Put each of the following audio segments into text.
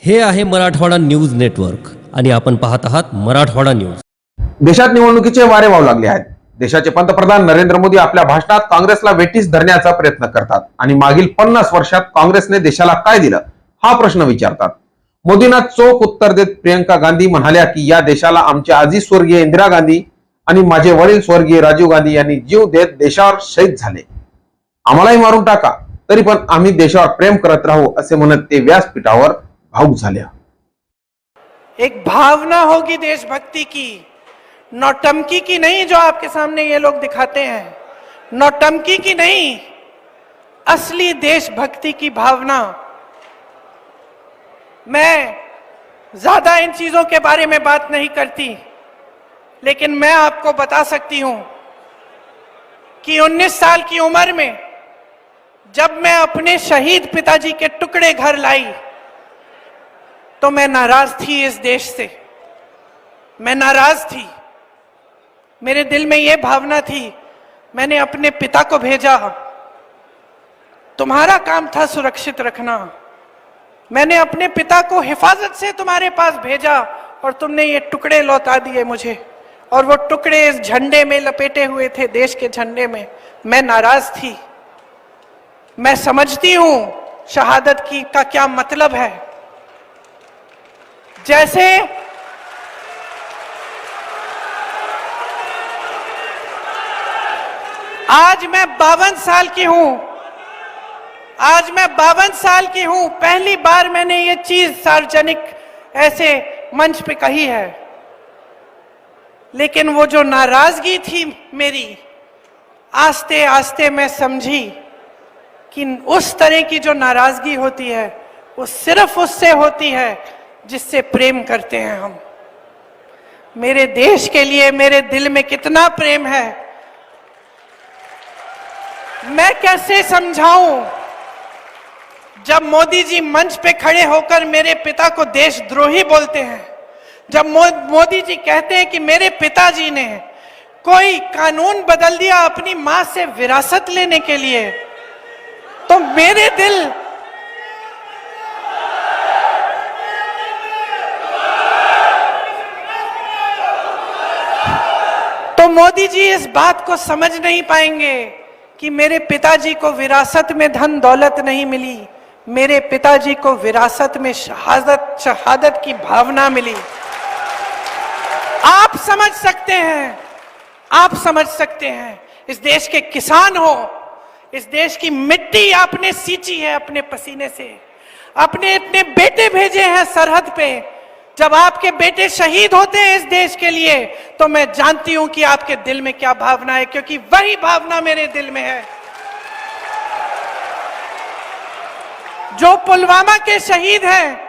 हे आहे Marathwada news network आणि आपण पाहत आहात मराठवाडा न्यूज। देशात निवडणुकीचे वारे वाहू लागले आहेत। देशाचे पंतप्रधान नरेंद्र मोदी आपल्या भाषणात काँग्रेसला वेठीस धरण्याचा प्रयत्न करतात आणि मागील 50 वर्षात काँग्रेसने देशाला काय दिलं हा प्रश्न विचारतात। मोदींना चोख उत्तर देत प्रियंका गांधी म्हणाल्या की या देशाला आमचे आजी स्वर्गीय इंदिरा गांधी आणि माझे वडील स्वर्गीय राजीव गांधी यांनी जीव देत देशावर शहीद झाले। आम्हालाही मारून टाका तरी पण आम्ही देशावर प्रेम करत राहू असे म्हणत ते व्यासपीठावर भावुक झाल्या। एक भावना होगी देशभक्ति की, नौटंकी की नहीं जो आपके सामने ये लोग दिखाते हैं, नौटंकी की नहीं, असली देशभक्ति की भावना। मैं ज्यादा इन चीजों के बारे में बात नहीं करती, लेकिन मैं आपको बता सकती हूं कि 19 साल की उम्र में जब मैं अपने शहीद पिताजी के टुकड़े घर लाई तो मैं नाराज थी इस देश से, मैं नाराज थी। मेरे दिल में यह भावना थी, मैंने अपने पिता को भेजा, तुम्हारा काम था सुरक्षित रखना। मैंने अपने पिता को हिफाजत से तुम्हारे पास भेजा और तुमने ये टुकड़े लौटा दिए मुझे, और वो टुकड़े इस झंडे में लपेटे हुए थे, देश के झंडे में। मैं नाराज थी। मैं समझती हूं शहादत की का क्या मतलब है। जैसे आज मैं 52 साल की हूं, आज मैं 52 साल की हूं, पहली बार मैंने ये चीज सार्वजनिक ऐसे मंच पे कही है। लेकिन वो जो नाराजगी थी मेरी, आस्ते आस्ते मैं समझी कि उस तरह की जो नाराजगी होती है वो सिर्फ उससे होती है जिससे प्रेम करते हैं हम। मेरे देश के लिए मेरे दिल में कितना प्रेम है, मैं कैसे समझाऊं। जब मोदी जी मंच पे खड़े होकर मेरे पिता को देशद्रोही बोलते हैं, जब मोदी जी कहते हैं कि मेरे पिताजी ने कोई कानून बदल दिया अपनी मां से विरासत लेने के लिए, तो मेरे दिल तो मोदी जी इस बात को समझ नहीं पाएंगे कि मेरे पिताजी को विरासत में धन दौलत नहीं मिली, मेरे पिताजी को विरासत में शहादत की भावना मिली। आप समझ सकते हैं, आप समझ सकते हैं। इस देश के किसान हो, इस देश की मिट्टी आपने सींची है अपने पसीने से, अपने इतने बेटे भेजे हैं सरहद पे। जब आपके बेटे शहीद होते हैं इस देश के लिए तो मैं जानती हूं कि आपके दिल में क्या भावना है, क्योंकि वही भावना मेरे दिल में है। जो पुलवामा के शहीद हैं,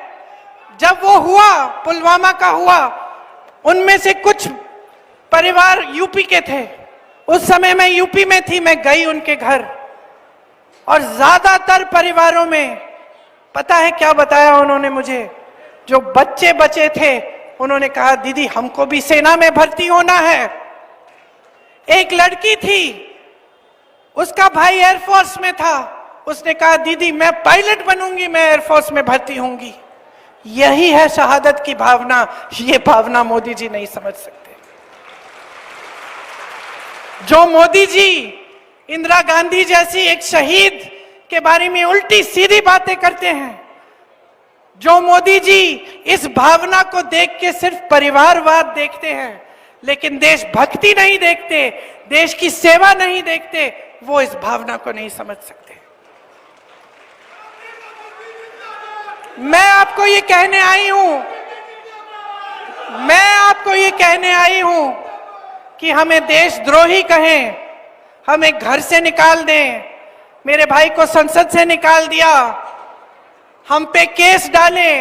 जब वो हुआ, पुलवामा का हुआ, उनमें से कुछ परिवार यूपी के थे। उस समय मैं यूपी में थी, मैं गई उनके घर, और ज्यादातर परिवारों में पता है क्या बताया उन्होंने मुझे। जो बच्चे बचे थे उन्होंने कहा दीदी हमको भी सेना में भर्ती होना है। एक लड़की थी, उसका भाई एयरफोर्स में था, उसने कहा दीदी मैं पायलट बनूंगी, मैं एयरफोर्स में भर्ती होंगी। यही है शहादत की भावना। ये भावना मोदी जी नहीं समझ सकते। जो मोदी जी इंदिरा गांधी जैसी एक शहीद के बारे में उल्टी सीधी बातें करते हैं, जो मोदी जी इस भावना को देख के सिर्फ परिवारवाद देखते हैं लेकिन देशभक्ति नहीं देखते, देश की सेवा नहीं देखते, वो इस भावना को नहीं समझ सकते। मैं आपको ये कहने आई हूं, मैं आपको ये कहने आई हूं कि हमें देशद्रोही कहें, हमें घर से निकाल दें, मेरे भाई को संसद से निकाल दिया, हम पे केस डाले।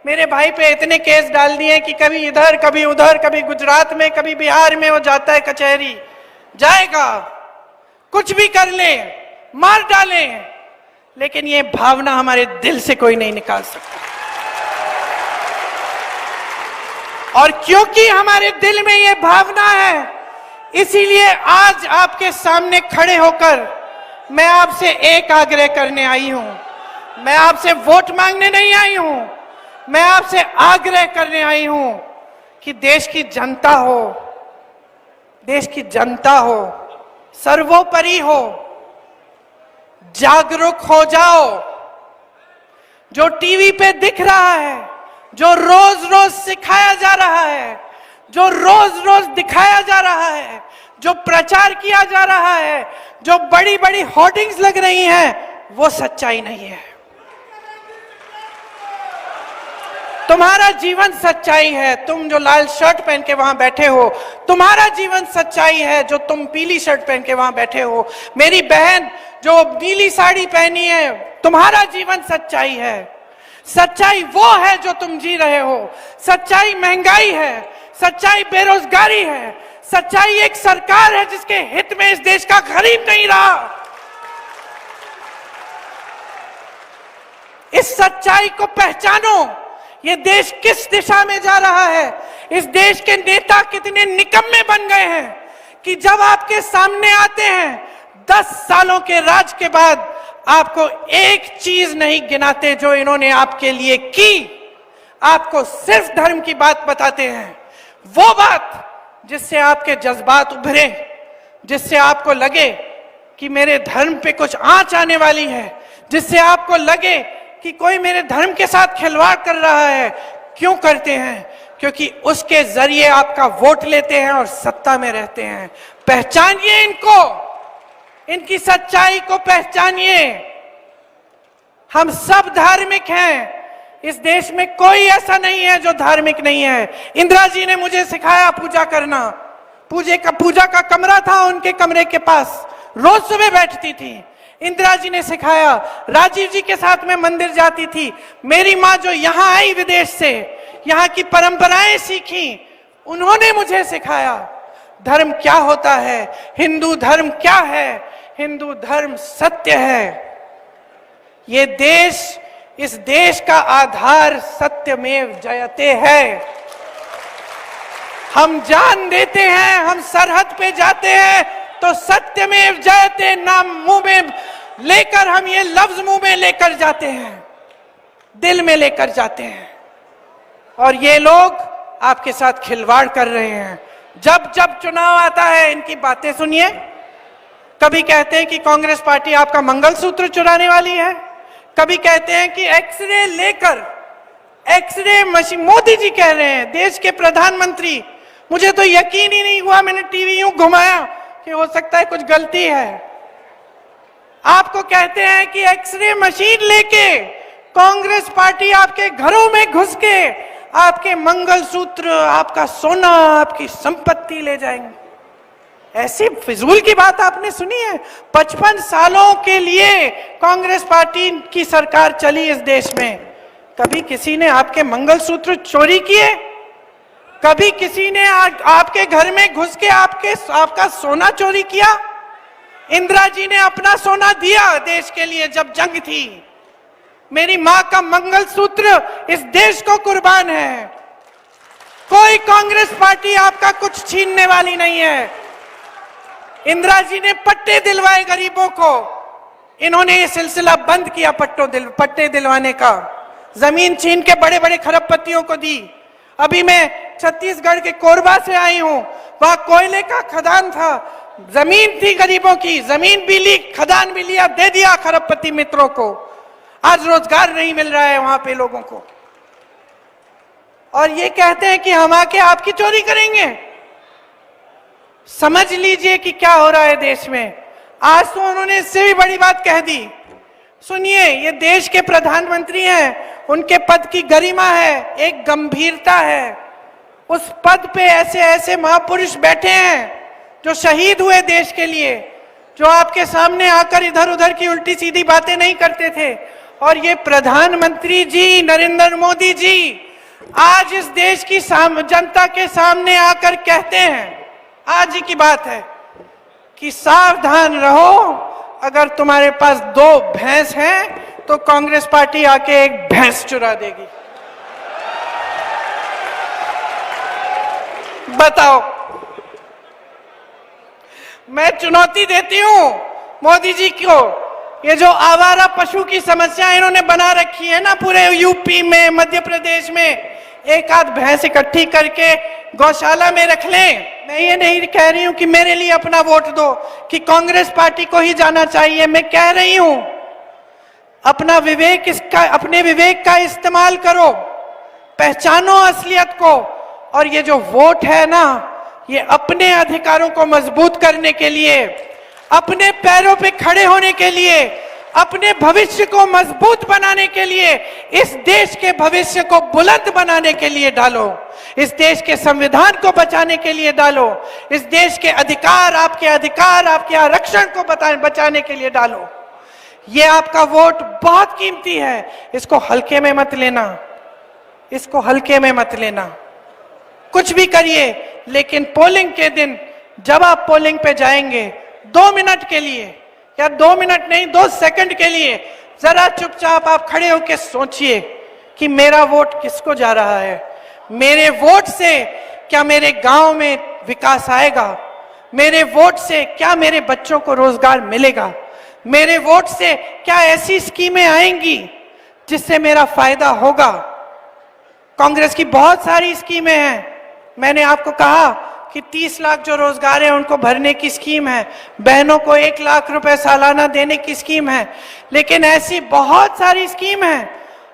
मेरे भाई पे इतने केस डाल दिए कि कभी इधर कभी उधर, कभी गुजरात में कभी बिहार में वो जाता है कचहरी, जाएगा, कुछ भी कर ले, मार डाले, लेकिन ये भावना हमारे दिल से कोई नहीं निकाल सकता। और क्योंकि हमारे दिल में ये भावना है, इसीलिए आज आपके सामने खड़े होकर मैं आपसे एक आग्रह करने आई हूं। मैं आपसे वोट मांगने नहीं आई हूं, मैं आपसे आग्रह करने आई हूं कि देश की जनता हो, देश की जनता हो, सर्वोपरि हो, जागरूक हो जाओ। जो टीवी पे दिख रहा है, जो रोज रोज सिखाया जा रहा है, जो रोज रोज दिखाया जा रहा है, जो प्रचार किया जा रहा है, जो बड़ी बड़ी होर्डिंग्स लग रही हैं, वो सच्चाई नहीं है। तुम्हारा जीवन सच्चाई है। तुम जो लाल शर्ट पहन के वहां बैठे हो, तुम्हारा जीवन सच्चाई है। जो तुम पीली शर्ट पहन के वहां बैठे हो, मेरी बहन जो नीली साड़ी पहनी है, तुम्हारा जीवन सच्चाई है। सच्चाई वो है जो तुम जी रहे हो। सच्चाई महंगाई है, सच्चाई बेरोजगारी है, सच्चाई एक सरकार है जिसके हित में इस देश का गरीब नहीं रहा। इस सच्चाई को पहचानो। ये देश किस दिशा में जा रहा है, इस देश के नेता कितने निकम्मे बन गए हैं कि जब आपके सामने आते हैं 10 सालों के राज के बाद आपको एक चीज नहीं गिनाते जो इन्होंने आपके लिए की। आपको सिर्फ धर्म की बात बताते हैं, वो बात जिससे आपके जज्बात उभरे, जिससे आपको लगे कि मेरे धर्म पे कुछ आंच आने वाली है, जिससे आपको लगे कि कोई मेरे धर्म के साथ खिलवाड़ कर रहा है। क्यों करते हैं? क्योंकि उसके जरिए आपका वोट लेते हैं और सत्ता में रहते हैं। पहचानिए इनको, इनकी सच्चाई को पहचानिए। हम सब धार्मिक हैं। इस देश में कोई ऐसा नहीं है जो धार्मिक नहीं है। इंदिरा जी ने मुझे सिखाया पूजा करना। पूजा का कमरा था उनके कमरे के पास, रोज सुबह बैठती थी। इंदिरा जी ने सिखाया। राजीव जी के साथ में मंदिर जाती थी। मेरी माँ जो यहाँ आई विदेश से, यहाँ की परंपराएं सीखी, उन्होंने मुझे सिखाया धर्म क्या होता है, हिंदू धर्म क्या है। हिंदू धर्म सत्य है। ये देश, इस देश का आधार सत्यमेव जयते है। हम जान देते हैं, हम सरहद पे जाते हैं तो सत्यमेव जयते नाम मुंह में लेकर, हम ये लफ्ज मुंह में लेकर जाते हैं, दिल में लेकर जाते हैं। और ये लोग आपके साथ खिलवाड़ कर रहे हैं। जब जब चुनाव आता है इनकी बातें सुनिए। कभी कहते हैं कि कांग्रेस पार्टी आपका मंगलसूत्र चुराने वाली है, कभी कहते हैं कि एक्सरे लेकर, एक्सरे मशीन, मोदी जी कह रहे हैं, देश के प्रधानमंत्री। मुझे तो यकीन ही नहीं हुआ, मैंने टीवी यूं घुमाया कि हो सकता है कुछ गलती है। आपको कहते हैं कि एक्सरे मशीन लेके कांग्रेस पार्टी आपके घरों में घुस के आपके मंगलसूत्र, आपका सोना, आपकी संपत्ति ले जाएंगे। ऐसी फिजूल की बात आपने सुनी है? 55 सालों के लिए कांग्रेस पार्टी की सरकार चली इस देश में। कभी किसी ने आपके मंगलसूत्र चोरी किए? कभी किसी ने आपके घर में घुस के आपका सोना चोरी किया? इंदिरा जी ने अपना सोना दिया देश के लिए जब जंग थी। मेरी मां का मंगलसूत्र इस देश को कुर्बान है। कोई कांग्रेस पार्टी आपका कुछ छीनने वाली नहीं है। इंदिरा जी ने पट्टे दिलवाए गरीबों को। इन्होंने ये सिलसिला बंद किया पट्टे दिलवाने का। जमीन छीन के बड़े बड़े खरबपतियों को दी। अभी मैं छत्तीसगढ़ के कोरबा से आई हूं, वहां कोयले का खदान था, जमीन थी गरीबों की, जमीन भी ली, खदान भी लिया, दे दिया खरबपति मित्रों को। आज रोजगार नहीं मिल रहा है वहां पे लोगों को। और ये कहते हैं कि हम आके आपकी चोरी करेंगे। समझ लीजिए कि क्या हो रहा है देश में। आज तो उन्होंने इससे भी बड़ी बात कह दी। सुनिए, ये देश के प्रधानमंत्री हैं, उनके पद की गरिमा है, एक गंभीरता है। उस पद पे ऐसे ऐसे महापुरुष बैठे हैं जो शहीद हुए देश के लिए, जो आपके सामने आकर इधर उधर की उल्टी सीधी बातें नहीं करते थे। और ये प्रधानमंत्री जी नरेंद्र मोदी जी आज इस देश की जनता के सामने आकर कहते हैं, आज ही की बात है, कि सावधान रहो, अगर तुम्हारे पास 2 भैंस हैं तो कांग्रेस पार्टी आके एक भैंस चुरा देगी। बताओ। मैं चुनौती देती हूं मोदी जी को, ये जो आवारा पशु की समस्या इन्होंने बना रखी है ना पूरे यूपी में, मध्य प्रदेश में, एक आध भैंस इकट्ठी करके गौशाला में रख लें। मैं ये नहीं कह रही हूं कि मेरे लिए अपना वोट दो, कि कांग्रेस पार्टी को ही जाना चाहिए। मैं कह रही हूं अपना विवेक, अपने विवेक का इस्तेमाल करो, पहचानो असलियत को। और ये जो वोट है ना, ये अपने अधिकारों को मजबूत करने के लिए, अपने पैरों पे खड़े होने के लिए, अपने भविष्य को मजबूत बनाने के लिए, इस देश के भविष्य को बुलंद बनाने के लिए डालो, इस देश के संविधान को बचाने के लिए डालो, इस देश के अधिकार, आपके आरक्षण को बचाने के लिए डालो। ये आपका वोट बहुत कीमती है, इसको हल्के में मत लेना, इसको हल्के में मत लेना। कुछ भी करिए, लेकिन पोलिंग के दिन जब आप पोलिंग पे जाएंगे, 2 मिनट के लिए, या 2 मिनट नहीं, 2 सेकंड के लिए जरा चुपचाप आप खड़े होकर सोचिए कि मेरा वोट किसको जा रहा है। मेरे वोट से क्या मेरे गांव में विकास आएगा? मेरे वोट से क्या मेरे बच्चों को रोजगार मिलेगा? मेरे वोट से क्या ऐसी स्कीमें आएंगी जिससे मेरा फायदा होगा? कांग्रेस की बहुत सारी स्कीमें हैं। मैंने आपको कहा कि 30 लाख जो रोजगार है उनको भरने की स्कीम है, बहनों को 1 लाख रुपए सालाना देने की स्कीम है, लेकिन ऐसी बहुत सारी स्कीम है।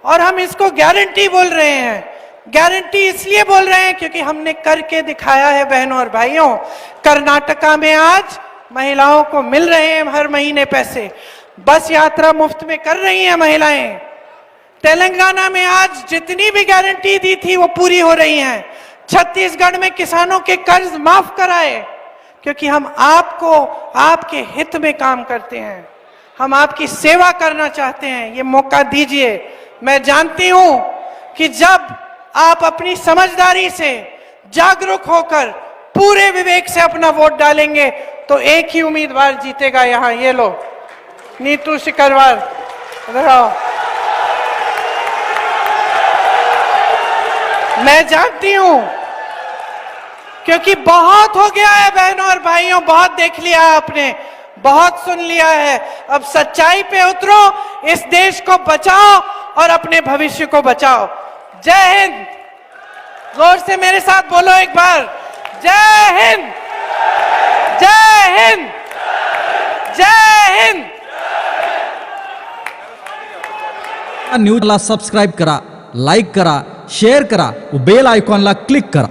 और हम इसको गारंटी बोल रहे हैं। गारंटी इसलिए बोल रहे हैं क्योंकि हमने करके दिखाया है बहनों और भाइयों। कर्नाटका में आज महिलाओं को मिल रहे हैं हर महीने पैसे, बस यात्रा मुफ्त में कर रही हैं महिलाएं। तेलंगाना में आज जितनी भी गारंटी दी थी वो पूरी हो रही हैं। छत्तीसगढ़ में किसानों के कर्ज माफ कराए, क्योंकि हम आपको, आपके हित में काम करते हैं, हम आपकी सेवा करना चाहते हैं। ये मौका दीजिए। मैं जानती हूं कि जब आप अपनी समझदारी से जागरूक होकर पूरे विवेक से अपना वोट डालेंगे तो एक ही उम्मीदवार जीतेगा। यहां ये लो, नीतू सिकरवार, इधर आओ। मैं जानती हूं, क्योंकि बहुत हो गया है बहनों और भाइयों, बहुत देख लिया आपने, बहुत सुन लिया है। अब सच्चाई पे उतरो, इस देश को बचाओ और अपने भविष्य को बचाओ। जय हिंद। जोर से मेरे साथ बोलो एक बार, जय हिंद, जय हिंद, जय हिंद। न्यूजला सबस्क्राईब करा, लाईक करा, शेअर करा, बेल आयकॉनला क्लिक करा।